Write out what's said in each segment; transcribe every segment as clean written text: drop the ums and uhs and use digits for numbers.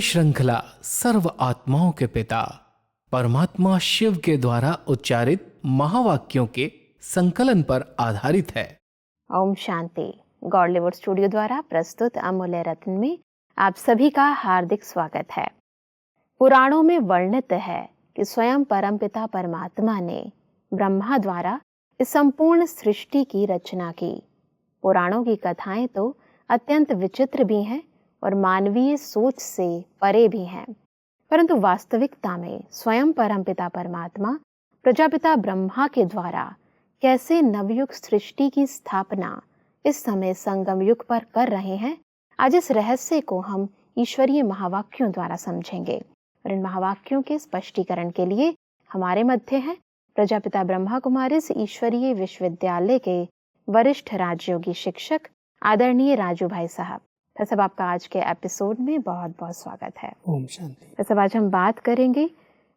श्रृंखला सर्व आत्माओं के पिता परमात्मा शिव के द्वारा उच्चारित महावाक्यों के संकलन पर आधारित है। ओम शांति। गॉडलीवुड स्टूडियो द्वारा प्रस्तुत अमूल्य रत्न में आप सभी का हार्दिक स्वागत है। पुराणों में वर्णित है कि स्वयं परमपिता परमात्मा ने ब्रह्मा द्वारा इस संपूर्ण सृष्टि की रचना की। पुराणों की कथाएं तो अत्यंत विचित्र भी हैं और मानवीय सोच से परे भी हैं, परंतु वास्तविकता में स्वयं परमपिता परमात्मा प्रजापिता ब्रह्मा के द्वारा कैसे नवयुग सृष्टि की स्थापना इस समय संगम युग पर कर रहे हैं, आज इस रहस्य को हम ईश्वरीय महावाक्यों द्वारा समझेंगे। और इन महावाक्यों के स्पष्टीकरण के लिए हमारे मध्य हैं प्रजापिता ब्रह्मा कुमारीज ईश्वरीय विश्वविद्यालय के वरिष्ठ राजयोगी शिक्षक आदरणीय राजू भाई साहब। सब आपका आज के एपिसोड में बहुत बहुत स्वागत है। ओम शांति। सब आज हम बात करेंगे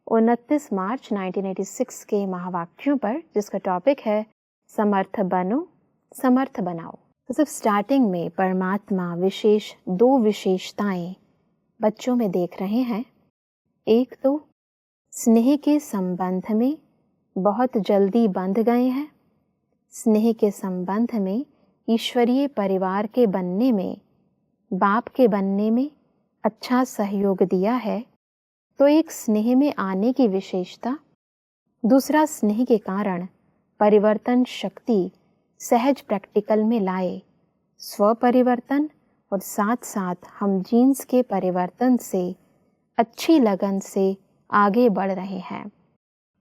29 मार्च 1986 के महावाक्यों पर, जिसका टॉपिक है समर्थ बनो समर्थ बनाओ। तो सब स्टार्टिंग में परमात्मा विशेष दो विशेषताएं बच्चों में देख रहे हैं। एक तो स्नेह के संबंध में बहुत जल्दी बंध गए हैं, स्नेह के संबंध में ईश्वरीय परिवार के बनने में, बाप के बनने में अच्छा सहयोग दिया है। तो एक स्नेह में आने की विशेषता, दूसरा स्नेह के कारण परिवर्तन शक्ति सहज प्रैक्टिकल में लाए, स्व परिवर्तन और साथ साथ हम जीन्स के परिवर्तन से अच्छी लगन से आगे बढ़ रहे हैं।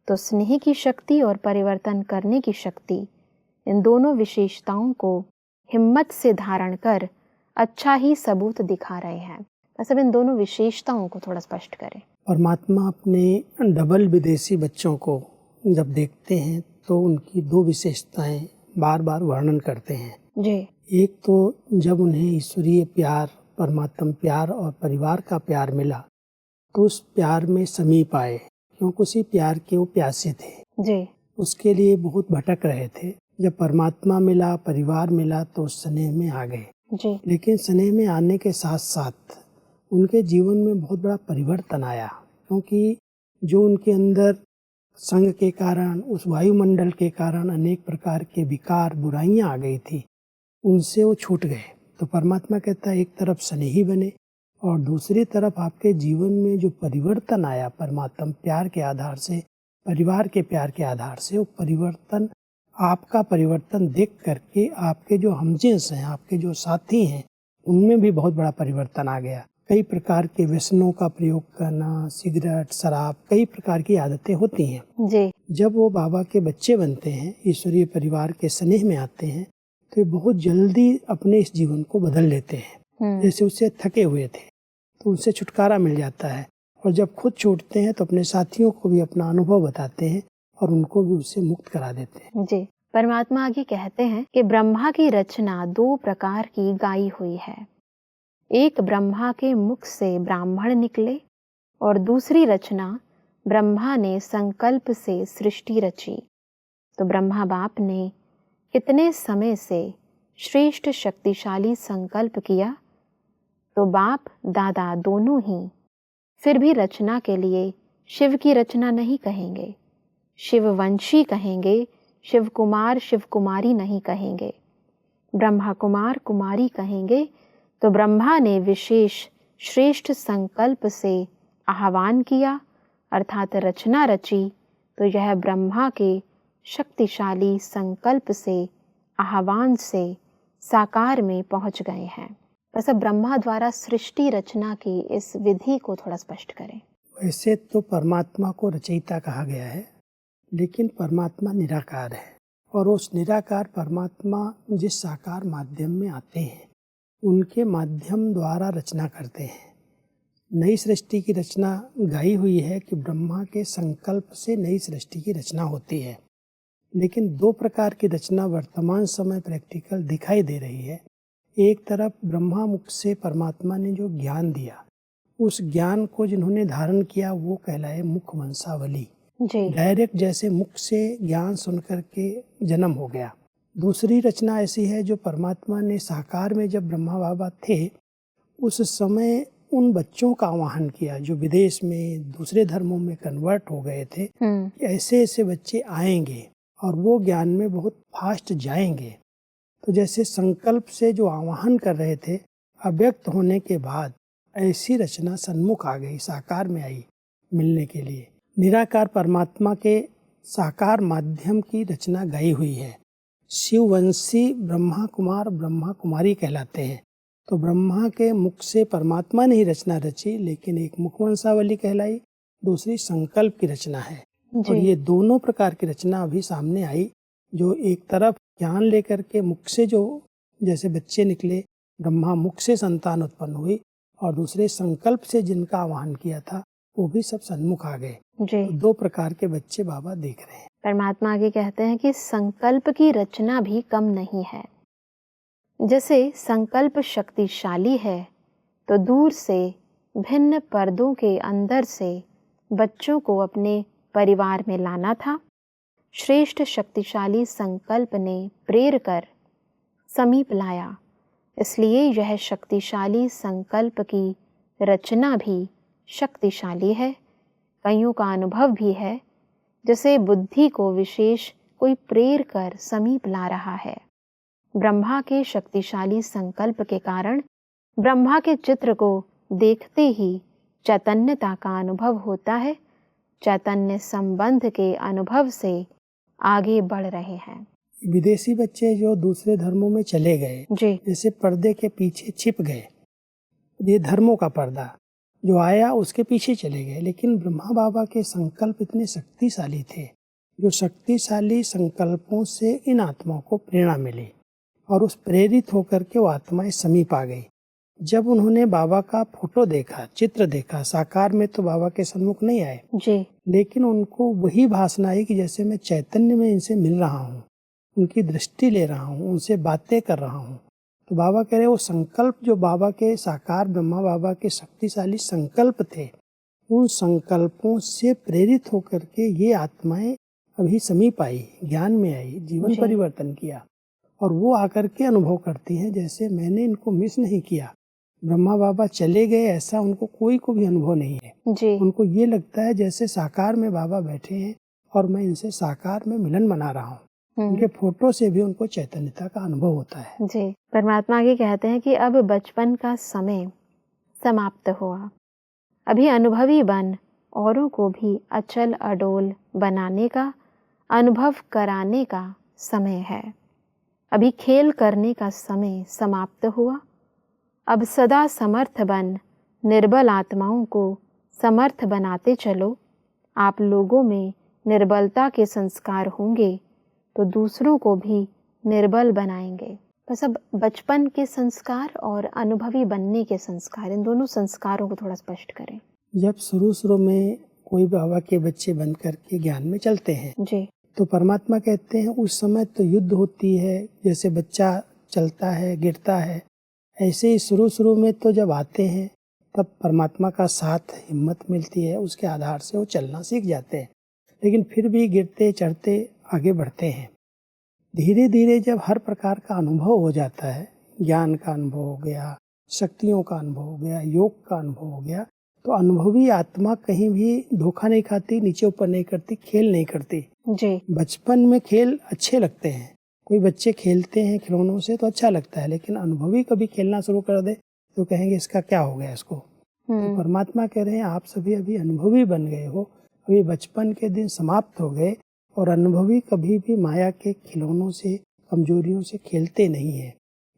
तो स्नेह की शक्ति और परिवर्तन करने की शक्ति, इन दोनों विशेषताओं को हिम्मत से धारण कर अच्छा ही सबूत दिखा रहे हैं। बस अब इन दोनों विशेषताओं को थोड़ा स्पष्ट करें। परमात्मा अपने डबल विदेशी बच्चों को जब देखते हैं तो उनकी दो विशेषताएं बार बार वर्णन करते हैं जी। एक तो जब उन्हें ईश्वरीय प्यार, परमात्मा प्यार और परिवार का प्यार मिला तो उस प्यार में समीप आए, क्योंकि उसी प्यार के वो प्यासे थे जी। उसके लिए बहुत भटक रहे थे। जब परमात्मा मिला, परिवार मिला तो स्नेह में आ गए जी। लेकिन स्नेह में आने के साथ साथ उनके जीवन में बहुत बड़ा परिवर्तन आया, क्योंकि जो उनके अंदर संग के कारण, उस वायुमंडल के कारण अनेक प्रकार के विकार, बुराइयां आ गई थी, उनसे वो छूट गए। तो परमात्मा कहता है एक तरफ स्नेही बने और दूसरी तरफ आपके जीवन में जो परिवर्तन आया परमात्मा प्यार के आधार से, परिवार के प्यार के आधार से, वो परिवर्तन, आपका परिवर्तन देख करके आपके जो हमजिन्स हैं, आपके जो साथी हैं, उनमें भी बहुत बड़ा परिवर्तन आ गया। कई प्रकार के व्यसनों का प्रयोग करना, सिगरेट, शराब, कई प्रकार की आदतें होती हैं जी। जब वो बाबा के बच्चे बनते हैं, ईश्वरीय परिवार के स्नेह में आते हैं, तो ये बहुत जल्दी अपने इस जीवन को बदल लेते हैं। जैसे उससे थके हुए थे तो उनसे छुटकारा मिल जाता है, और जब खुद छूटते हैं तो अपने साथियों को भी अपना अनुभव बताते हैं और उनको भी उससे मुक्त करा देते हैं। जी। परमात्मा आगे कहते हैं कि ब्रह्मा की रचना दो प्रकार की गाई हुई है। एक, ब्रह्मा के मुख से ब्राह्मण निकले, और दूसरी रचना ब्रह्मा ने संकल्प से सृष्टि रची। तो ब्रह्मा बाप ने कितने समय से श्रेष्ठ शक्तिशाली संकल्प किया, तो बाप दादा दोनों ही फिर भी रचना के लिए शिव की रचना नहीं कहेंगे, शिववंशी कहेंगे, शिव कुमार शिव कुमारी नहीं कहेंगे, ब्रह्मा कुमार कुमारी कहेंगे। तो ब्रह्मा ने विशेष श्रेष्ठ संकल्प से आह्वान किया, अर्थात रचना रची, तो यह ब्रह्मा के शक्तिशाली संकल्प से, आह्वान से साकार में पहुंच गए हैं। बस अब ब्रह्मा द्वारा सृष्टि रचना की इस विधि को थोड़ा स्पष्ट करें। वैसे तो परमात्मा को रचयिता कहा गया है, लेकिन परमात्मा निराकार है, और उस निराकार परमात्मा जिस साकार माध्यम में आते हैं उनके माध्यम द्वारा रचना करते हैं। नई सृष्टि की रचना गाई हुई है कि ब्रह्मा के संकल्प से नई सृष्टि की रचना होती है, लेकिन दो प्रकार की रचना वर्तमान समय प्रैक्टिकल दिखाई दे रही है। एक तरफ ब्रह्मा मुख से परमात्मा ने जो ज्ञान दिया, उस ज्ञान को जिन्होंने धारण किया वो कहलाए मुख वंशावली। डायरेक्ट जैसे मुख से ज्ञान सुन करके जन्म हो गया। दूसरी रचना ऐसी है जो परमात्मा ने साकार में जब ब्रह्मा बाबा थे उस समय उन बच्चों का आह्वान किया जो विदेश में दूसरे धर्मों में कन्वर्ट हो गए थे कि ऐसे ऐसे बच्चे आएंगे और वो ज्ञान में बहुत फास्ट जाएंगे। तो जैसे संकल्प से जो आह्वान कर रहे थे, अव्यक्त होने के बाद ऐसी रचना सन्मुख आ गई, साकार में आई मिलने के लिए। निराकार परमात्मा के साकार माध्यम की रचना गाई हुई है। शिववंशी ब्रह्मा कुमार ब्रह्मा कुमारी कहलाते हैं। तो ब्रह्मा के मुख से परमात्मा ने ही रचना रची, लेकिन एक मुखवंशावली कहलाई, दूसरी संकल्प की रचना है। और ये दोनों प्रकार की रचना अभी सामने आई, जो एक तरफ ज्ञान लेकर के मुख से जो जैसे बच्चे निकले, ब्रह्मा मुख से संतान उत्पन्न हुई, और दूसरे संकल्प से जिनका आह्वान किया था वो भी सब सन्मुख आ गए। जी। तो 2 प्रकार के बच्चे बाबा देख रहे हैं। परमात्मा आगे कहते हैं कि संकल्प की रचना भी कम नहीं है। जैसे संकल्प शक्तिशाली है तो दूर से भिन्न पर्दों के अंदर से बच्चों को अपने परिवार में लाना था। श्रेष्ठ शक्तिशाली संकल्प ने प्रेर कर समीप लाया, इसलिए यह शक्तिशाली संकल्प की रचना भी शक्तिशाली है। कईयों का अनुभव भी है, जैसे बुद्धि को विशेष कोई प्रेर कर समीप ला रहा है। ब्रह्मा के शक्तिशाली संकल्प के कारण ब्रह्मा के चित्र को देखते ही चैतन्यता का अनुभव होता है। चैतन्य संबंध के अनुभव से आगे बढ़ रहे हैं। विदेशी बच्चे जो दूसरे धर्मों में चले गए, जी। जैसे पर्दे के पीछे छिप गए, ये धर्मों का पर्दा जो आया उसके पीछे चले गए। लेकिन ब्रह्मा बाबा के संकल्प इतने शक्तिशाली थे, जो शक्तिशाली संकल्पों से इन आत्माओं को प्रेरणा मिली और उस प्रेरित होकर के वो आत्माएं समीप आ गई। जब उन्होंने बाबा का फोटो देखा, चित्र देखा, साकार में तो बाबा के सन्मुख नहीं आए जी, लेकिन उनको वही भासना आई कि जैसे मैं चैतन्य में इनसे मिल रहा हूँ, उनकी दृष्टि ले रहा हूँ, उनसे बातें कर रहा हूँ। तो बाबा कह रहे वो संकल्प जो बाबा के साकार ब्रह्मा बाबा के शक्तिशाली संकल्प थे, उन संकल्पों से प्रेरित होकर के ये आत्माएं अभी समीप आई, ज्ञान में आई, जीवन परिवर्तन किया। और वो आकर के अनुभव करती हैं जैसे मैंने इनको मिस नहीं किया, ब्रह्मा बाबा चले गए ऐसा उनको कोई को भी अनुभव नहीं है। जी। उनको ये लगता है जैसे साकार में बाबा बैठे हैं और मैं इनसे साकार में मिलन बना रहा हूँ। उनके फोटो से भी उनको चैतन्यता का अनुभव होता है। जी। परमात्मा आगे कहते हैं कि अब बचपन का समय समाप्त हुआ, अभी अनुभवी बन औरों को भी अचल अडोल बनाने का, अनुभव कराने का समय है। अभी खेल करने का समय समाप्त हुआ। अब सदा समर्थ बन निर्बल आत्माओं को समर्थ बनाते चलो। आप लोगों में निर्बलता के संस्कार होंगे तो दूसरों को भी निर्बल बनाएंगे। बस अब बचपन के संस्कार और अनुभवी बनने के संस्कार, इन दोनों संस्कारों को थोड़ा स्पष्ट करें। जब शुरू में कोई बाबा के बच्चे बन करके ज्ञान में चलते हैं जी। तो परमात्मा कहते हैं उस समय तो युद्ध होती है, जैसे बच्चा चलता है गिरता है, ऐसे ही शुरू में तो जब आते हैं तब परमात्मा का साथ हिम्मत मिलती है, उसके आधार से वो चलना सीख जाते हैं। लेकिन फिर भी गिरते चढ़ते आगे बढ़ते हैं। धीरे धीरे जब हर प्रकार का अनुभव हो जाता है, ज्ञान का अनुभव हो गया, शक्तियों का अनुभव हो गया, योग का अनुभव हो गया, तो अनुभवी आत्मा कहीं भी धोखा नहीं खाती, नीचे ऊपर नहीं करती, खेल नहीं करती। जी। बचपन में खेल अच्छे लगते हैं, कोई बच्चे खेलते हैं खिलौनों से तो अच्छा लगता है, लेकिन अनुभवी कभी खेलना शुरू कर दे तो कहेंगे इसका क्या हो गया इसको। तो परमात्मा कह रहे हैं आप सभी अभी अनुभवी बन गए हो, अभी बचपन के दिन समाप्त हो गए, और अनुभवी कभी भी माया के खिलौनों से, कमजोरियों से खेलते नहीं है।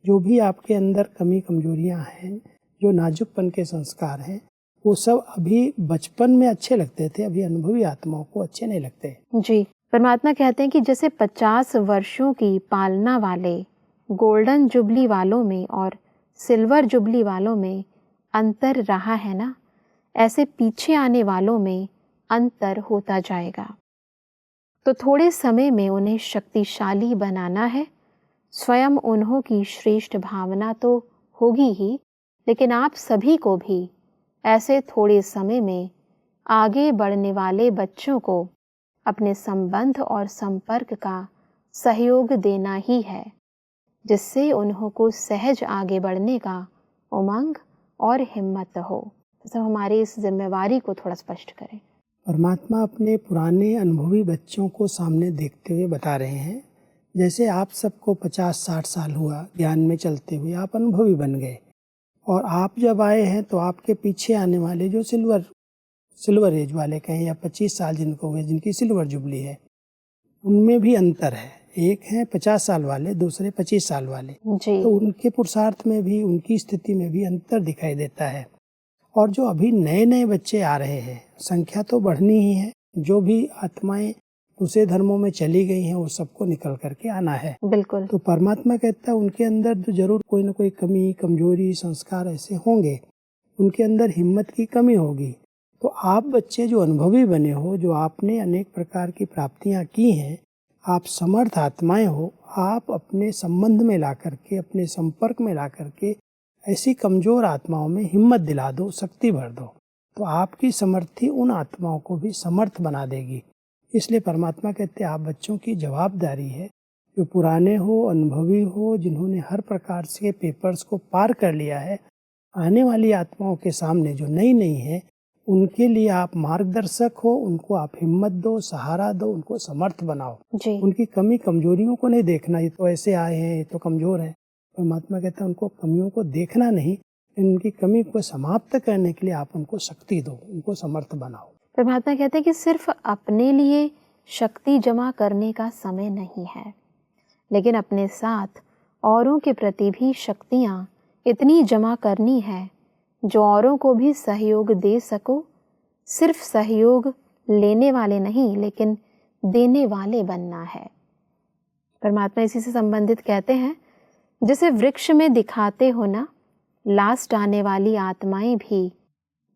जो भी आपके अंदर कमी कमजोरियां हैं, जो नाजुकपन के संस्कार हैं, वो सब अभी बचपन में अच्छे लगते थे, अभी अनुभवी आत्माओं को अच्छे नहीं लगते। जी। परमात्मा कहते हैं कि जैसे 50 वर्षों की पालना वाले गोल्डन जुबली वालों में और सिल्वर जुबली वालों में अंतर रहा है ना, ऐसे पीछे आने वालों में अंतर होता जाएगा। तो थोड़े समय में उन्हें शक्तिशाली बनाना है। स्वयं उन्हों की श्रेष्ठ भावना तो होगी ही, लेकिन आप सभी को भी ऐसे थोड़े समय में आगे बढ़ने वाले बच्चों को अपने संबंध और संपर्क का सहयोग देना ही है, जिससे उन्हों को सहज आगे बढ़ने का उमंग और हिम्मत हो। सब हमारी इस जिम्मेवारी को थोड़ा स्पष्ट करें। परमात्मा अपने पुराने अनुभवी बच्चों को सामने देखते हुए बता रहे हैं, जैसे आप सबको 50-60 साल हुआ ज्ञान में चलते हुए, आप अनुभवी बन गए, और आप जब आए हैं तो आपके पीछे आने वाले जो सिल्वर एज वाले कहें या 25 साल जिनको हुए, जिनकी सिल्वर जुबली है, उनमें भी अंतर है। एक हैं 50 साल वाले, दूसरे 25 साल वाले, जी। तो उनके पुरुषार्थ में भी, उनकी स्थिति में भी अंतर दिखाई देता है। और जो अभी नए नए बच्चे आ रहे हैं, संख्या तो बढ़नी ही है, जो भी आत्माएं दूसरे धर्मों में चली गई हैं वो सबको निकल करके आना है। बिल्कुल। तो परमात्मा कहता है उनके अंदर तो जरूर कोई ना कोई कमी, कमजोरी, संस्कार ऐसे होंगे, उनके अंदर हिम्मत की कमी होगी। तो आप बच्चे जो अनुभवी बने हो, जो आपने अनेक प्रकार की प्राप्तियां की हैं, आप समर्थ आत्माएं हो, आप अपने संबंध में ला करके, अपने संपर्क में ला करके ऐसी कमजोर आत्माओं में हिम्मत दिला दो, शक्ति भर दो, तो आपकी समर्थी उन आत्माओं को भी समर्थ बना देगी। इसलिए परमात्मा कहते हैं आप बच्चों की जवाबदारी है, जो पुराने हो, अनुभवी हो, जिन्होंने हर प्रकार से पेपर्स को पार कर लिया है, आने वाली आत्माओं के सामने जो नई नई है, उनके लिए आप मार्गदर्शक हो, उनको आप हिम्मत दो, सहारा दो, उनको समर्थ बनाओ। जी। उनकी कमी कमजोरियों को नहीं देखना, ये तो ऐसे आए हैं, ये तो कमजोर है। परमात्मा कहता है उनको कमियों को देखना नहीं, उनकी कमी को समाप्त करने के लिए आप उनको शक्ति दो, उनको समर्थ बनाओ। परमात्मा कहते हैं कि सिर्फ अपने लिए शक्ति जमा करने का समय नहीं है, लेकिन अपने साथ औरों के प्रति भी शक्तियाँ इतनी जमा करनी है जो औरों को भी सहयोग दे सको। सिर्फ सहयोग लेने वाले नहीं, लेकिन देने वाले बनना है। परमात्मा इसी से संबंधित कहते हैं, जैसे वृक्ष में दिखाते हो ना, लास्ट आने वाली आत्माएं भी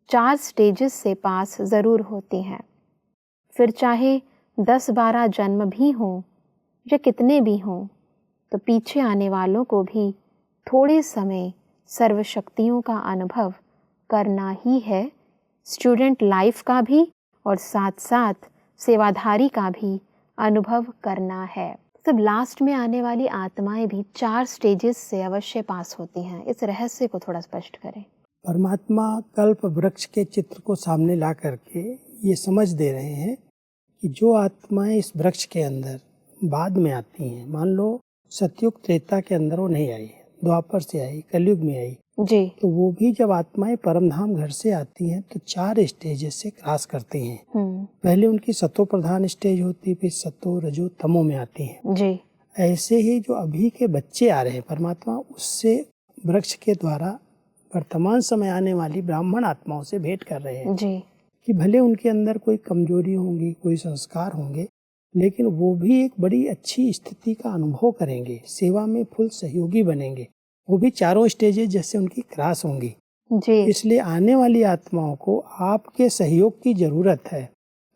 4 स्टेजेस से पास ज़रूर होती हैं। फिर चाहे 10-12 जन्म भी हों या कितने भी हों, तो पीछे आने वालों को भी थोड़े समय सर्वशक्तियों का अनुभव करना ही है। स्टूडेंट लाइफ का भी और साथ साथ सेवाधारी का भी अनुभव करना है। सब लास्ट में आने वाली आत्माएं भी 4 स्टेजेस से अवश्य पास होती हैं। इस रहस्य को थोड़ा स्पष्ट करें। परमात्मा कल्प वृक्ष के चित्र को सामने ला करके ये समझ दे रहे हैं कि जो आत्माएं इस वृक्ष के अंदर बाद में आती हैं, मान लो सतयुग त्रेता के अंदर वो नहीं आई, द्वापर से आई, कलयुग में आई, जी। तो वो भी जब आत्माएं परमधाम घर से आती हैं तो 4 स्टेजेस से क्रॉस करती हैं। पहले उनकी सतो प्रधान स्टेज होती, फिर सतो, रजो, तमो में आती हैं। जी। ऐसे ही जो अभी के बच्चे आ रहे हैं, परमात्मा उससे वृक्ष के द्वारा वर्तमान समय आने वाली ब्राह्मण आत्माओं से भेंट कर रहे हैं जी। कि भले उनके अंदर कोई कमजोरी होंगी, कोई संस्कार होंगे, लेकिन वो भी एक बड़ी अच्छी स्थिति का अनुभव करेंगे, सेवा में फुल सहयोगी बनेंगे। वो भी 4 स्टेजेस जैसे उनकी क्रॉस होंगी। जी। इसलिए आने वाली आत्माओं को आपके सहयोग की जरूरत है।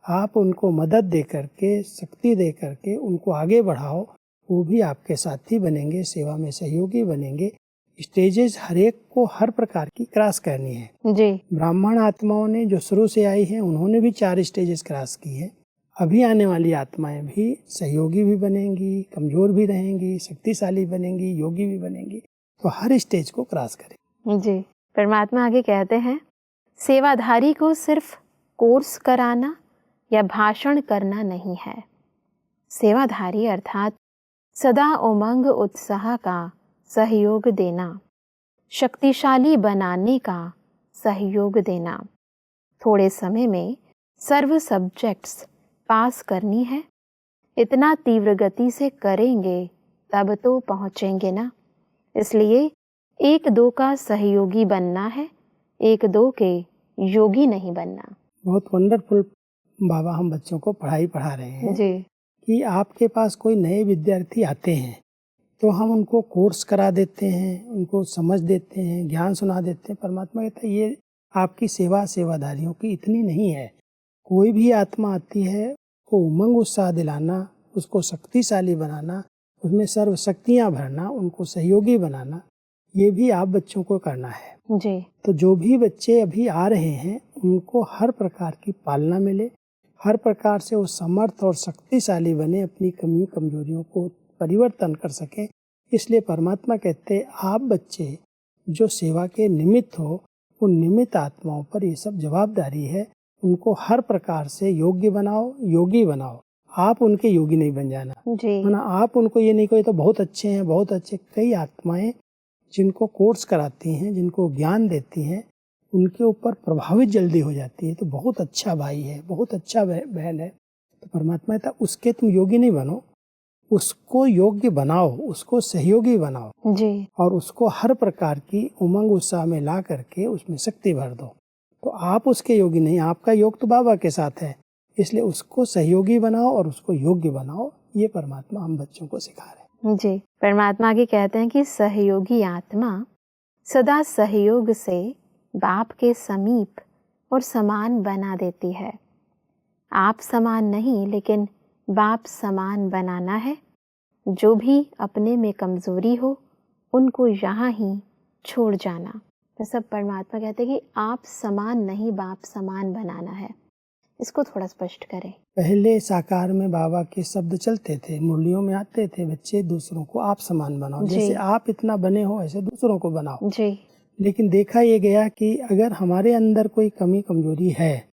आप उनको मदद दे करके, शक्ति दे करके उनको आगे बढ़ाओ, वो भी आपके साथी बनेंगे, सेवा में सहयोगी बनेंगे। स्टेजेस हर एक को हर प्रकार की क्रॉस करनी है। जी। ब्राह्मण आत्माओं ने जो शुरू से आई हैं, उन्होंने भी 4 स्टेजेस क्रॉस की है। अभी आने वाली आत्माएं भी सहयोगी भी बनेंगी, कमजोर भी रहेंगी, शक्तिशाली बनेंगी, योगी भी बनेंगी। तो हर स्टेज को क्रॉस करें। जी। परमात्मा आगे कहते हैं, सेवाधारी को सिर्फ कोर्स कराना या भाषण करना नहीं है। सेवाधारी अर्थात सदा उमंग उत्साह का सहयोग देना, शक्तिशाली बनाने का सहयोग देना। थोड़े समय में सर्व सब्जेक्ट्स पास करनी है। इतना तीव्र गति से करेंगे तब तो पहुँचेंगे ना। इसलिए 1-2 का सहयोगी बनना है, 1-2 के योगी नहीं बनना। बहुत वंडरफुल बाबा हम बच्चों को पढ़ाई पढ़ा रहे हैं जी। कि आपके पास कोई नए विद्यार्थी आते हैं तो हम उनको कोर्स करा देते हैं, उनको समझ देते हैं, ज्ञान सुना देते हैं। परमात्मा कहता है ये आपकी सेवाधारियों की इतनी नहीं है। कोई भी आत्मा आती है, को उमंग उत्साह दिलाना, उसको शक्तिशाली बनाना, उसमें सर्व शक्तियाँ भरना, उनको सहयोगी बनाना, ये भी आप बच्चों को करना है। जी। तो जो भी बच्चे अभी आ रहे हैं उनको हर प्रकार की पालना मिले, हर प्रकार से वो समर्थ और शक्तिशाली बने, अपनी कमी कमजोरियों को परिवर्तन कर सकें। इसलिए परमात्मा कहते हैं आप बच्चे जो सेवा के निमित्त हो, उन निमित्त आत्माओं पर ये सब जवाबदारी है। उनको हर प्रकार से योग्य बनाओ, योगी बनाओ। आप उनके योगी नहीं बन जाना, जी। वरना आप उनको ये नहीं कहो तो बहुत अच्छे हैं, बहुत अच्छे। कई आत्माएं जिनको कोर्स कराती हैं, जिनको ज्ञान देती हैं, उनके ऊपर प्रभावित जल्दी हो जाती है। तो बहुत अच्छा भाई है, बहुत अच्छा बहन है, तो परमात्मा कहता उसके तुम योगी नहीं बनो, उसको योग्य बनाओ, उसको सहयोगी बनाओ जी। और उसको हर प्रकार की उमंग उत्साह में ला करके उसमें शक्ति भर दो। तो आप उसके योगी नहीं, आपका योग तो बाबा के साथ है, इसलिए उसको सहयोगी बनाओ और उसको योग्य बनाओ। ये परमात्मा हम बच्चों को सिखा रहे हैं। जी, परमात्मा आगे कहते हैं कि सहयोगी आत्मा सदा सहयोग से बाप के समीप और समान बना देती है। आप समान नहीं, लेकिन बाप समान बनाना है। जो भी अपने में कमजोरी हो उनको यहाँ ही छोड़ जाना। तो सब परमात्मा कहते हैं कि आप समान नहीं, बाप समान बनाना है। इसको थोड़ा स्पष्ट करें। पहले साकार में बाबा के शब्द चलते थे, मुरलियों में आते थे, बच्चे दूसरों को आप समान बनाओ, जैसे आप इतना बने हो ऐसे दूसरों को बनाओ। जी। लेकिन देखा ये गया कि अगर हमारे अंदर कोई कमी कमजोरी है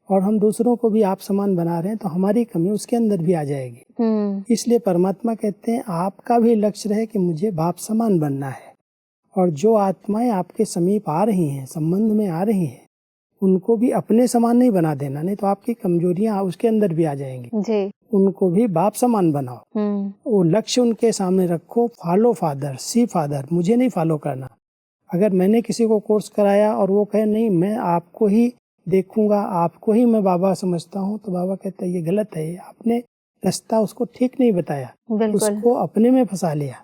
और हम दूसरों को भी आप समान बना रहे हैं तो हमारी कमी उसके अंदर भी आ जाएगी। इसलिए परमात्मा कहते हैं आपका भी लक्ष्य रहे कि मुझे बाप समान बनना है, और जो आत्माएं आपके समीप आ रही हैं, संबंध में आ रही हैं, उनको भी अपने समान नहीं बना देना, नहीं तो आपकी कमजोरियां उसके अंदर भी आ जाएंगी। जी। उनको भी बाप समान बनाओ। वो लक्ष्य उनके सामने रखो, फॉलो फादर, सी फादर, मुझे नहीं फॉलो करना। अगर मैंने किसी को कोर्स कराया और वो कहे नहीं मैं आपको ही देखूंगा, आपको ही मैं बाबा समझता हूँ, तो बाबा कहता है ये गलत है, आपने रास्ता उसको ठीक नहीं बताया, उसको अपने में फंसा लिया।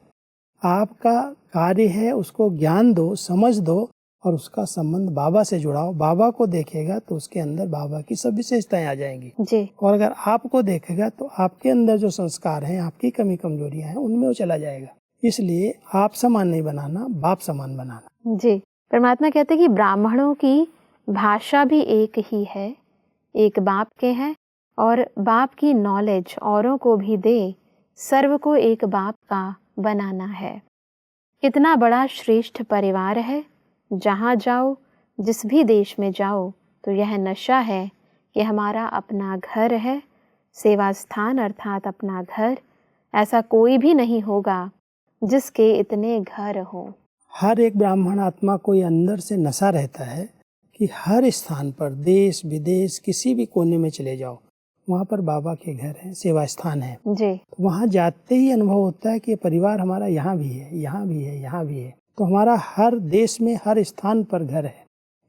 आपका कार्य है उसको ज्ञान दो, समझ दो और उसका संबंध बाबा से जुड़ाओ। बाबा को देखेगा तो उसके अंदर बाबा की सब विशेषताएं आ जाएंगी जी। और अगर आपको देखेगा तो आपके अंदर जो संस्कार हैं, आपकी कमी कमजोरियां हैं, उनमें वो चला जाएगा। इसलिए आप समान नहीं बनाना, बाप समान बनाना। जी। परमात्मा कहते हैं कि ब्राह्मणों की भाषा भी एक ही है, एक बाप के हैं, और बाप की नॉलेज औरों को भी दे, सर्व को एक बाप का बनाना है। कितना बड़ा श्रेष्ठ परिवार है। जहाँ जाओ, जिस भी देश में जाओ, तो यह नशा है कि हमारा अपना घर है, सेवा स्थान अर्थात अपना घर। ऐसा कोई भी नहीं होगा जिसके इतने घर हो। हर एक ब्राह्मण आत्मा को ये अंदर से नशा रहता है कि हर स्थान पर, देश विदेश किसी भी कोने में चले जाओ, वहाँ पर बाबा के घर है, सेवा स्थान है जी। तो वहाँ जाते ही अनुभव होता है कि परिवार हमारा यहाँ भी है, यहाँ भी है, यहाँ भी है। तो हमारा हर देश में, हर स्थान पर घर है।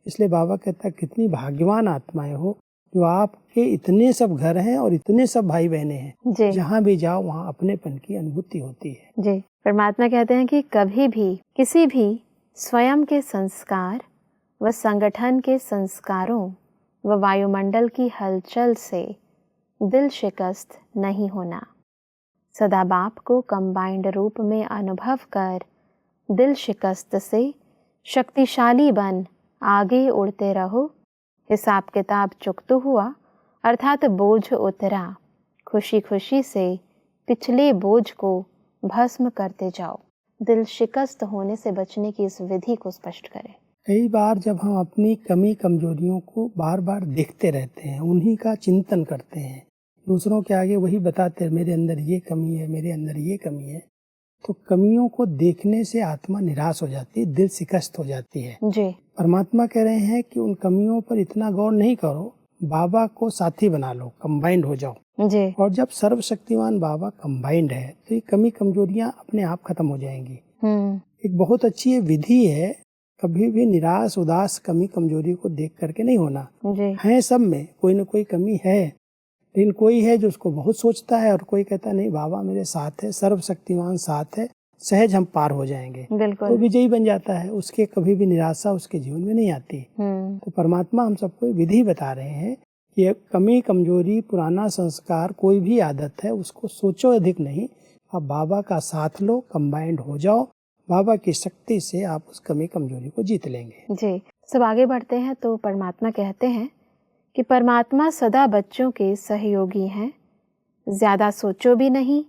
इसलिए बाबा कहता है कितनी भाग्यवान आत्माएं हो जो आपके इतने सब घर हैं और इतने सब भाई बहने हैं। जहाँ भी जाओ वहाँ अपनेपन की अनुभूति होती है। जी। परमात्मा कहते हैं कि कभी भी किसी भी स्वयं के संस्कार व संगठन के संस्कारों व वायुमंडल की हलचल से दिल शिकस्त नहीं होना। सदा बाप को कंबाइंड रूप में अनुभव कर दिल शिकस्त से शक्तिशाली बन आगे उड़ते रहो। हिसाब किताब चुकता हुआ अर्थात बोझ उतरा, खुशी खुशी से पिछले बोझ को भस्म करते जाओ। दिल शिकस्त होने से बचने की इस विधि को स्पष्ट करें। कई बार जब हम अपनी कमी कमजोरियों को बार बार देखते रहते हैं, उन्हीं का चिंतन करते हैं, दूसरों के आगे वही बताते हैं मेरे अंदर ये कमी है, मेरे अंदर ये कमी है, तो कमियों को देखने से आत्मा निराश हो जाती है, दिल शिकस्त हो जाती है। जी। परमात्मा कह रहे हैं कि उन कमियों पर इतना गौर नहीं करो, बाबा को साथी बना लो, कंबाइंड हो जाओ। जी। और जब सर्वशक्तिमान बाबा कंबाइंड है तो ये कमी कमजोरियां अपने आप खत्म हो जाएंगी। एक बहुत अच्छी ये विधि है, कभी भी निराश उदास कमी कमजोरी को देख करके नहीं होना। है सब में कोई न कोई कमी है, लेकिन कोई है जो उसको बहुत सोचता है और कोई कहता नहीं बाबा मेरे साथ है, सर्वशक्तिमान साथ है, सहज हम पार हो जाएंगे। तो विजयी बन जाता है, उसके कभी भी निराशा उसके जीवन में नहीं आती। तो परमात्मा हम सबको विधि बता रहे हैं कि कमी कमजोरी पुराना संस्कार कोई भी आदत है उसको सोचो अधिक नहीं, आप बाबा का साथ लो, कंबाइंड हो जाओ, बाबा की शक्ति से आप उस कमी कमजोरी को जीत लेंगे। जी। सब आगे बढ़ते हैं तो परमात्मा कहते हैं कि परमात्मा सदा बच्चों के सहयोगी हैं। ज्यादा सोचो भी नहीं,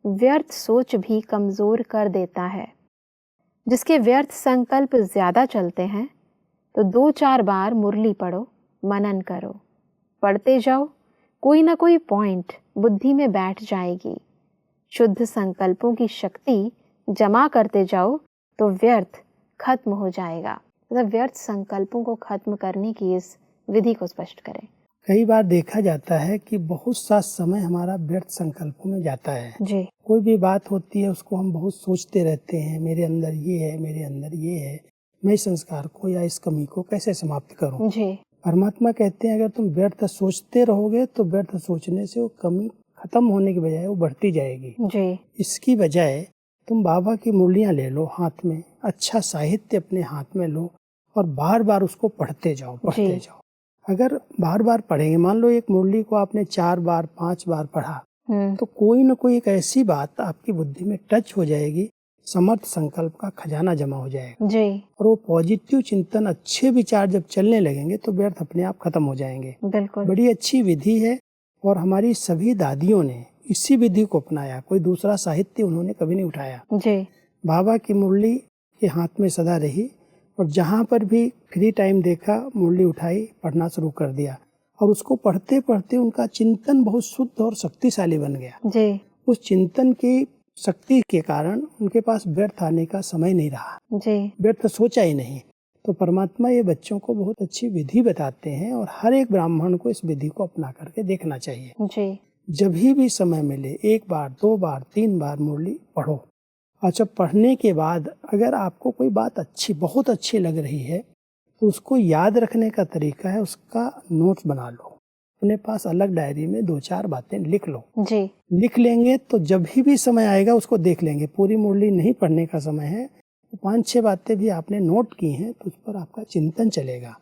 व्यर्थ सोच भी कमजोर कर देता है। जिसके व्यर्थ संकल्प ज्यादा चलते हैं तो 2-4 बार मुरली पढ़ो, मनन करो, पढ़ते जाओ, कोई ना कोई पॉइंट बुद्धि में बैठ जाएगी। शुद्ध संकल्पों की शक्ति जमा करते जाओ तो व्यर्थ खत्म हो जाएगा। मतलब व्यर्थ संकल्पों को खत्म करने की इस विधि को स्पष्ट करें। कई बार देखा जाता है कि बहुत सा समय हमारा व्यर्थ संकल्पों में जाता है। जी। कोई भी बात होती है उसको हम बहुत सोचते रहते हैं, मेरे अंदर ये है, मेरे अंदर ये है, मैं इस संस्कार को या इस कमी को कैसे समाप्त करूं। जी। परमात्मा कहते हैं अगर तुम व्यर्थ सोचते रहोगे तो व्यर्थ सोचने से वो कमी खत्म होने की बजाय वो बढ़ती जाएगी। जी। इसकी बजाय तुम बाबा की मुरलियाँ ले लो हाथ में, अच्छा साहित्य अपने हाथ में लो और बार बार उसको पढ़ते जाओ। अगर बार बार पढ़ेंगे, मान लो एक मुरली को आपने 4 बार 5 बार पढ़ा, तो कोई न कोई एक ऐसी बात आपकी बुद्धि में टच हो जाएगी, समर्थ संकल्प का खजाना जमा हो जाएगा जी। और वो पॉजिटिव चिंतन, अच्छे विचार जब चलने लगेंगे तो व्यर्थ अपने आप खत्म हो जाएंगे। बिल्कुल। बड़ी अच्छी विधि है और हमारी सभी दादियों ने इसी विधि को अपनाया, कोई दूसरा साहित्य उन्होंने कभी नहीं उठाया। जी। बाबा की मुरली के हाथ में सदा रही और जहाँ पर भी फ्री टाइम देखा मुरली उठाई, पढ़ना शुरू कर दिया और उसको पढ़ते पढ़ते उनका चिंतन बहुत शुद्ध और शक्तिशाली बन गया। जी। उस चिंतन की शक्ति के कारण उनके पास व्यर्थ आने का समय नहीं रहा। जी। व्यर्थ सोचा ही नहीं। तो परमात्मा ये बच्चों को बहुत अच्छी विधि बताते हैं और हर एक ब्राह्मण को इस विधि को अपना करके देखना चाहिए। जी। जब भी समय मिले 1 बार 2 बार 3 बार मुरली पढ़ो। अच्छा, पढ़ने के बाद अगर आपको कोई बात बहुत अच्छी लग रही है तो उसको याद रखने का तरीका है, उसका नोट्स बना लो, अपने पास अलग डायरी में 2-4 बातें लिख लो। जी। लिख लेंगे तो जब भी समय आएगा उसको देख लेंगे। पूरी मुरली नहीं पढ़ने का समय है, तो 5-6 बातें भी आपने नोट की हैं तो उस पर आपका चिंतन चलेगा।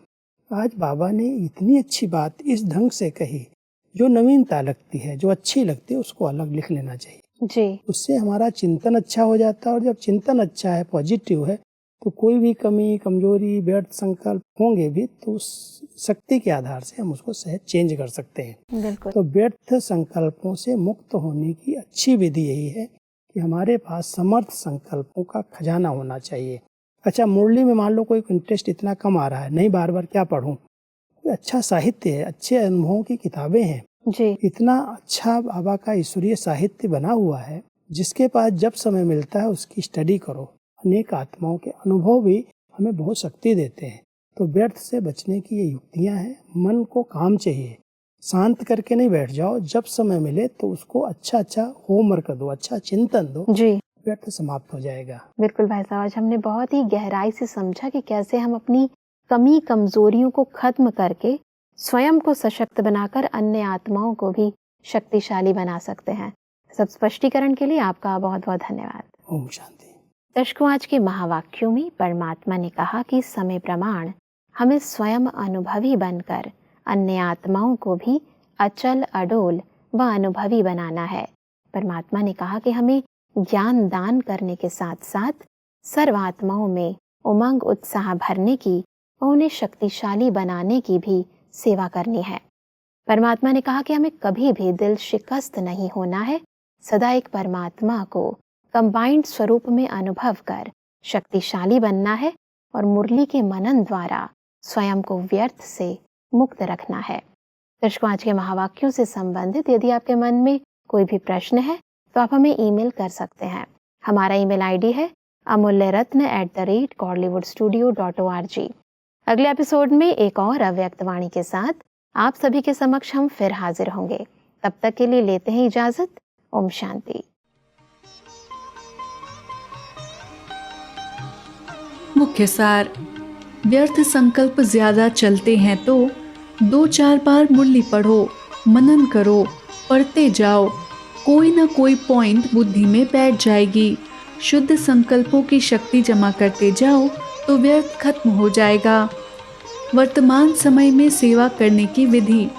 आज बाबा ने इतनी अच्छी बात इस ढंग से कही, जो नवीनता लगती है, जो अच्छी लगती है, उसको अलग लिख लेना चाहिए। जी। उससे हमारा चिंतन अच्छा हो जाता है और जब चिंतन अच्छा है, पॉजिटिव है, तो कोई भी कमी, कमजोरी, व्यर्थ संकल्प होंगे भी तो उस शक्ति के आधार से हम उसको सहज चेंज कर सकते हैं। बिल्कुल। तो व्यर्थ संकल्पों से मुक्त होने की अच्छी विधि यही है कि हमारे पास समर्थ संकल्पों का खजाना होना चाहिए। अच्छा, मुरली में मान लो कोई इंटरेस्ट इतना कम आ रहा है, नहीं बार बार क्या पढूं, कोई अच्छा साहित्य है, अच्छे अनुभवों की किताबें हैं। जी। इतना अच्छा बाबा का ईश्वरीय साहित्य बना हुआ है, जिसके पास जब समय मिलता है उसकी स्टडी करो। अनेक आत्माओं के अनुभव भी हमें बहुत शक्ति देते हैं। तो व्यर्थ से बचने की ये युक्तियां हैं। मन को काम चाहिए, शांत करके नहीं बैठ जाओ, जब समय मिले तो उसको अच्छा होमवर्क दो, अच्छा चिंतन दो। जी। व्यर्थ समाप्त हो जाएगा। बिल्कुल भाई साहब, आज हमने बहुत ही गहराई से समझा कि कैसे हम अपनी कमी कमजोरियों को खत्म करके स्वयं को सशक्त बनाकर अन्य आत्माओं को भी शक्तिशाली बना सकते हैं। सब स्पष्टीकरण के लिए आपका बहुत बहुत धन्यवाद। ओम शांति। दर्शकों, आज के महावाक्यों में परमात्मा ने कहा कि समय प्रमाण हमें स्वयं अनुभवी बनकर अन्य आत्माओं को भी अचल, अडोल व अनुभवी बनाना है। परमात्मा ने कहा कि हमें ज्ञान दान करने के साथ साथ सर्व आत्माओं में उमंग, उत्साह भरने की और उन्हें शक्तिशाली बनाने की भी सेवा करनी है। परमात्मा ने कहा कि हमें कभी भी दिल शिकस्त नहीं होना है, सदा एक परमात्मा को कंबाइंड स्वरूप में अनुभव कर शक्तिशाली बनना है और मुरली के मनन द्वारा स्वयं को व्यर्थ से मुक्त रखना है। दर्शकों, आज के महावाक्यों से संबंधित यदि आपके मन में कोई भी प्रश्न है तो आप हमें ईमेल कर सकते हैं। हमारा ईमेल आईडी है amulyaratna@kollywoodstudio.org। अगले एपिसोड में एक और अव्यक्त वाणी के साथ आप सभी के समक्ष हम फिर हाजिर होंगे। तब तक के लिए लेते हैं इजाजत। ओम शांति। मुख्य सार: व्यर्थ संकल्प ज्यादा चलते हैं तो 2-4 बार मुरली पढ़ो, मनन करो, पढ़ते जाओ, कोई ना कोई पॉइंट बुद्धि में बैठ जाएगी। शुद्ध संकल्पों की शक्ति जमा करते जाओ तो व्यर्थ खत्म हो जाएगा। वर्तमान समय में सेवा करने की विधि: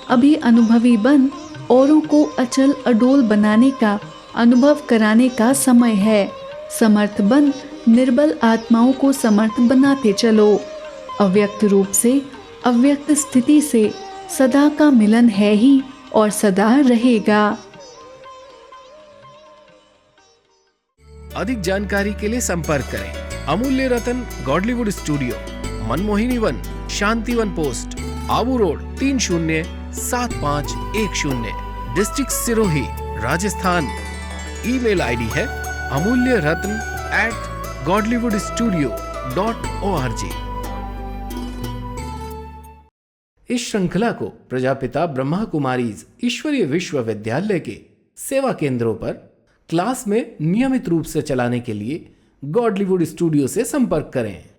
अभी अनुभवी बन, औरों को अचल अडोल बनाने का अनुभव कराने का समय है। समर्थ बन, निर्बल आत्माओं को समर्थ बनाते चलो। अव्यक्त रूप से अव्यक्त स्थिति से सदा का मिलन है ही और सदा रहेगा। अधिक जानकारी के लिए संपर्क करें Amulya Ratan Godlywood studio, Manmohini Van, Shantivan post, Abu road, 307510, district Sirohi, Rajasthan. Email ID है amulyaratn@godlywoodstudio.org। इस श्रृंखला को प्रजापिता ब्रह्मा कुमारीज ईश्वरीय विश्वविद्यालय के सेवा केंद्रों पर क्लास में नियमित रूप से चलाने के लिए गॉडलीवुड स्टूडियो से संपर्क करें।